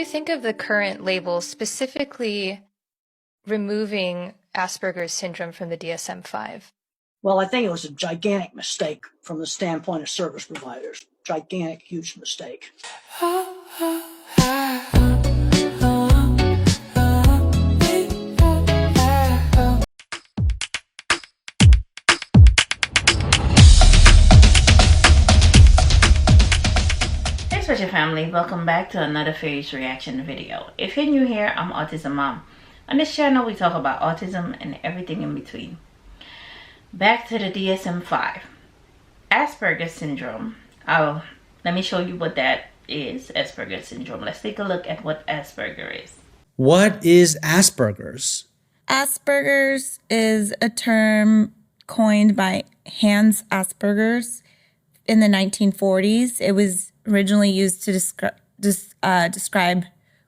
Do you think of the current label, specifically removing Asperger's syndrome from the DSM-5? Well, I think it was a gigantic mistake from the standpoint of service providers. Gigantic, huge mistake. Hey Special Family, welcome back to another Fairies Reaction video. If you're new here, I'm AutismMom. On this channel we talk about autism and everything in between. Back to the DSM-5. Asperger syndrome. Let me show you what that is, Asperger syndrome. Let's take a look at what Asperger is. What is Asperger's? Asperger's is a term coined by Hans Asperger's in the 1940s. It was originally used to describe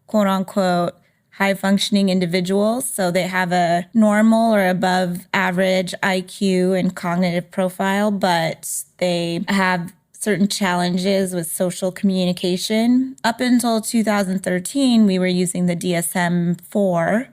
quote unquote high functioning individuals. So they have a normal or above average IQ and cognitive profile, but they have certain challenges with social communication. Up until 2013, we were using the DSM-4.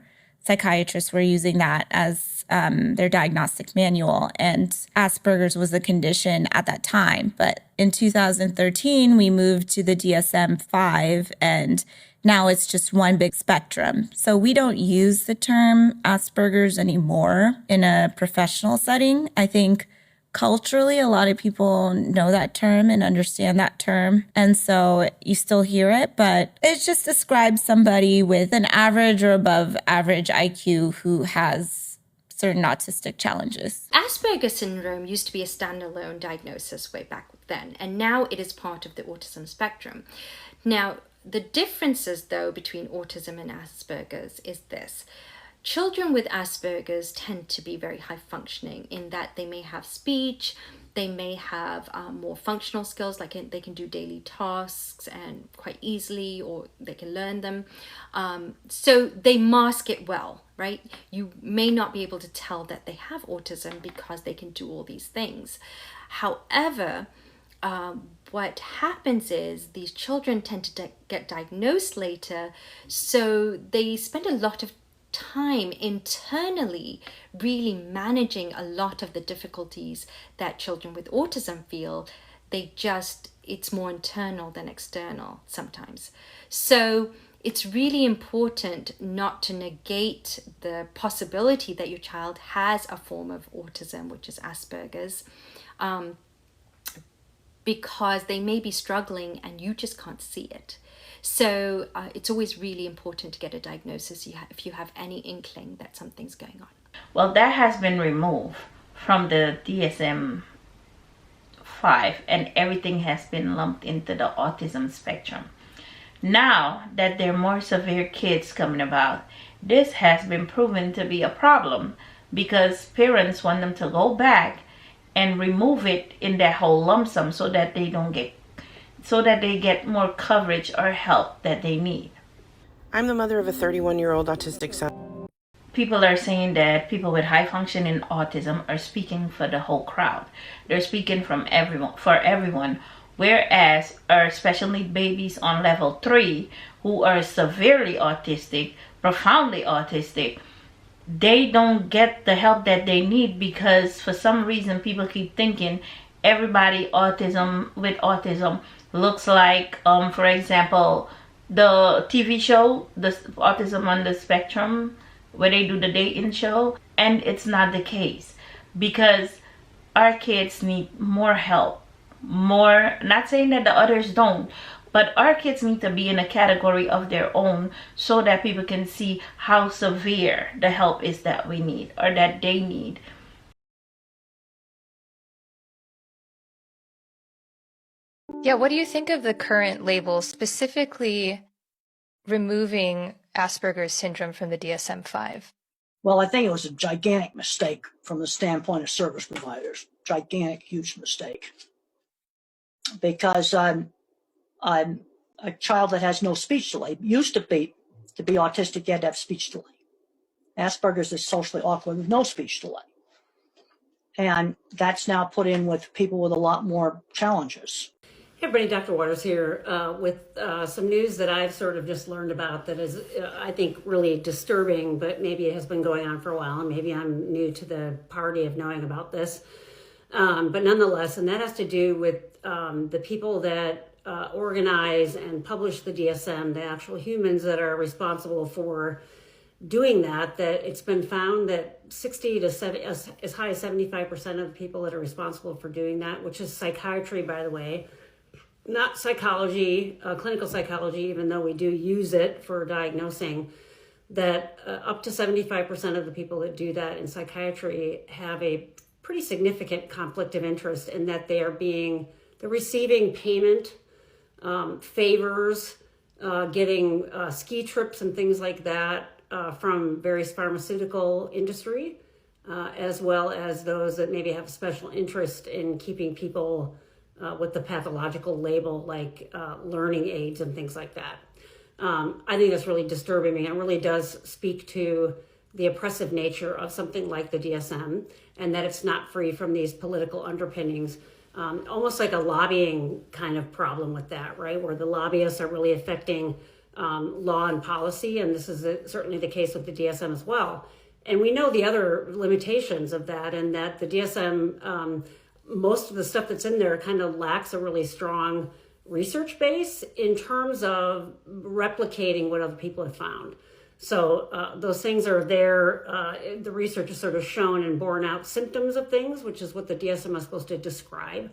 Psychiatrists were using that as their diagnostic manual, and Asperger's was a condition at that time. But in 2013, we moved to the DSM-5, and now it's just one big spectrum. So we don't use the term Asperger's anymore in a professional setting. I think culturally, a lot of people know that term and understand that term. And so you still hear it, but it just describes somebody with an average or above average IQ who has certain autistic challenges. Asperger syndrome used to be a standalone diagnosis way back then, and now it is part of the autism spectrum. Now, the differences, though, between autism and Asperger's is this. Children with Asperger's tend to be very high functioning in that they may have speech, they may have more functional skills, like they can do daily tasks and quite easily, or they can learn them. So they mask it well, right? You may not be able to tell that they have autism because they can do all these things. However, what happens is these children tend to get diagnosed later, so they spend a lot of time internally really managing a lot of the difficulties that children with autism feel. It's more internal than external sometimes. So it's really important not to negate the possibility that your child has a form of autism, which is Asperger's, because they may be struggling and you just can't see it. So it's always really important to get a diagnosis if you have any inkling that something's going on. Well, that has been removed from the DSM-5 and everything has been lumped into the autism spectrum. Now that there are more severe kids coming about, this has been proven to be a problem because parents want them to go back and remove it in that whole lump sum so that they get more coverage or help that they need. I'm the mother of a 31-year-old autistic son. People are saying that people with high functioning autism are speaking for the whole crowd. They're speaking for everyone, whereas our special need babies on level 3 who are severely autistic, profoundly autistic, they don't get the help that they need because for some reason people keep thinking everybody with autism looks like, for example, the TV show, the Autism on the Spectrum, where they do the dating show. And it's not the case because our kids need more help. Not saying that the others don't, but our kids need to be in a category of their own so that people can see how severe the help is that we need or that they need. Yeah, what do you think of the current label, specifically removing Asperger's syndrome from the DSM-5? Well, I think it was a gigantic mistake from the standpoint of service providers. Gigantic, huge mistake. Because a child that has no speech delay used to be autistic, you had to have speech delay. Asperger's is socially awkward with no speech delay. And that's now put in with people with a lot more challenges. Hey everybody, Dr. Waters here with some news that I've sort of just learned about that is, I think, really disturbing, but maybe it has been going on for a while, and maybe I'm new to the party of knowing about this. But nonetheless, and that has to do with the people that organize and publish the DSM, the actual humans that are responsible for doing that, that it's been found that 60 to 70, as high as 75% of the people that are responsible for doing that, which is psychiatry, by the way, not psychology, clinical psychology, even though we do use it for diagnosing, that up to 75% of the people that do that in psychiatry have a pretty significant conflict of interest in that they're receiving payment, favors, getting ski trips and things like that from various pharmaceutical industry, as well as those that maybe have a special interest in keeping people with the pathological label, like learning aids and things like that. I think that's really disturbing me. It really does speak to the oppressive nature of something like the DSM, and that it's not free from these political underpinnings. Almost like a lobbying kind of problem with that, right? Where the lobbyists are really affecting law and policy, and this is certainly the case with the DSM as well. And we know the other limitations of that, and that the DSM, most of the stuff that's in there kind of lacks a really strong research base in terms of replicating what other people have found. So those things are there. The research is sort of shown and borne out symptoms of things, which is what the DSM is supposed to describe.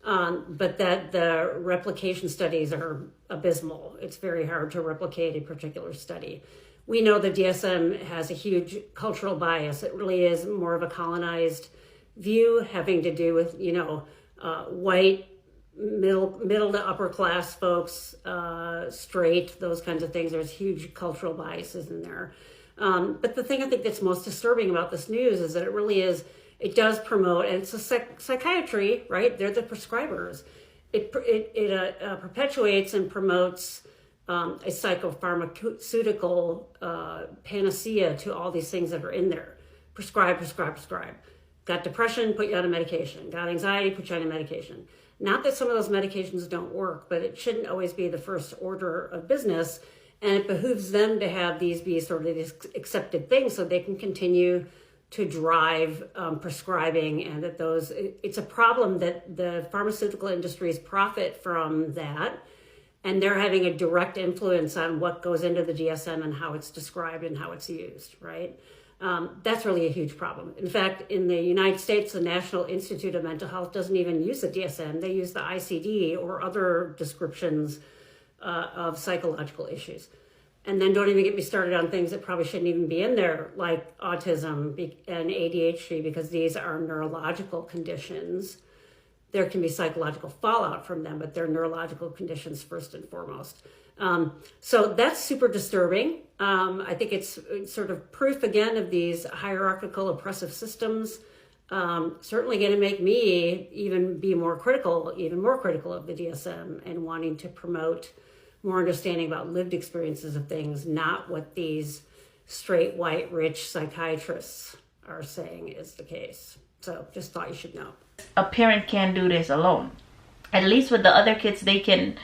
But that the replication studies are abysmal. It's very hard to replicate a particular study. We know the DSM has a huge cultural bias. It really is more of a colonized view, having to do with, white, middle to upper class folks, straight, those kinds of things. There's huge cultural biases in there. But the thing I think that's most disturbing about this news is that it does promote, and it's a psychiatry, right? They're the prescribers. It perpetuates and promotes a psychopharmaceutical panacea to all these things that are in there. Prescribe. Got depression, put you on a medication. Got anxiety, put you on a medication. Not that some of those medications don't work, but it shouldn't always be the first order of business. And it behooves them to have these be sort of these accepted things so they can continue to drive prescribing, and that it's a problem that the pharmaceutical industries profit from that. And they're having a direct influence on what goes into the DSM and how it's described and how it's used, right? That's really a huge problem. In fact, in the United States, the National Institute of Mental Health doesn't even use the DSM. They use the ICD or other descriptions of psychological issues. And then don't even get me started on things that probably shouldn't even be in there, like autism and ADHD, because these are neurological conditions. There can be psychological fallout from them, but they're neurological conditions first and foremost. So that's super disturbing. I think it's sort of proof again of these hierarchical oppressive systems. Certainly going to make me even more critical of the DSM and wanting to promote more understanding about lived experiences of things, not what these straight, white, rich psychiatrists are saying is the case. So just thought you should know. A parent can't do this alone. At least with the other kids, they can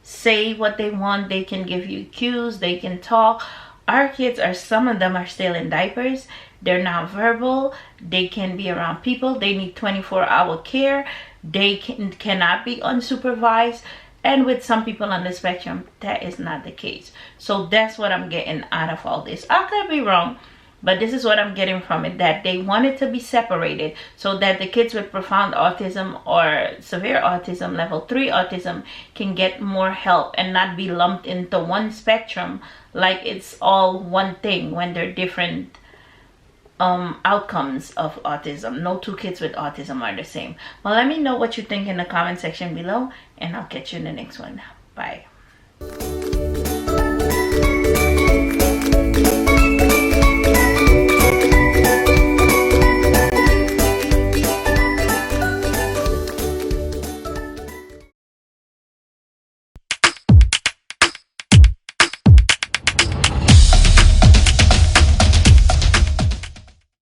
say what they want. They can give you cues. They can talk. Our kids some of them are still in diapers. They're nonverbal. They can be around people. They need 24-hour care. They cannot be unsupervised. And with some people on the spectrum, that is not the case. So that's what I'm getting out of all this. I could be wrong, but this is what I'm getting from it, that they wanted to be separated so that the kids with profound autism or severe autism, level 3 autism, can get more help and not be lumped into one spectrum like it's all one thing when they're different outcomes of autism. No two kids with autism are the same. Well, let me know what you think in the comment section below, and I'll catch you in the next one. Bye.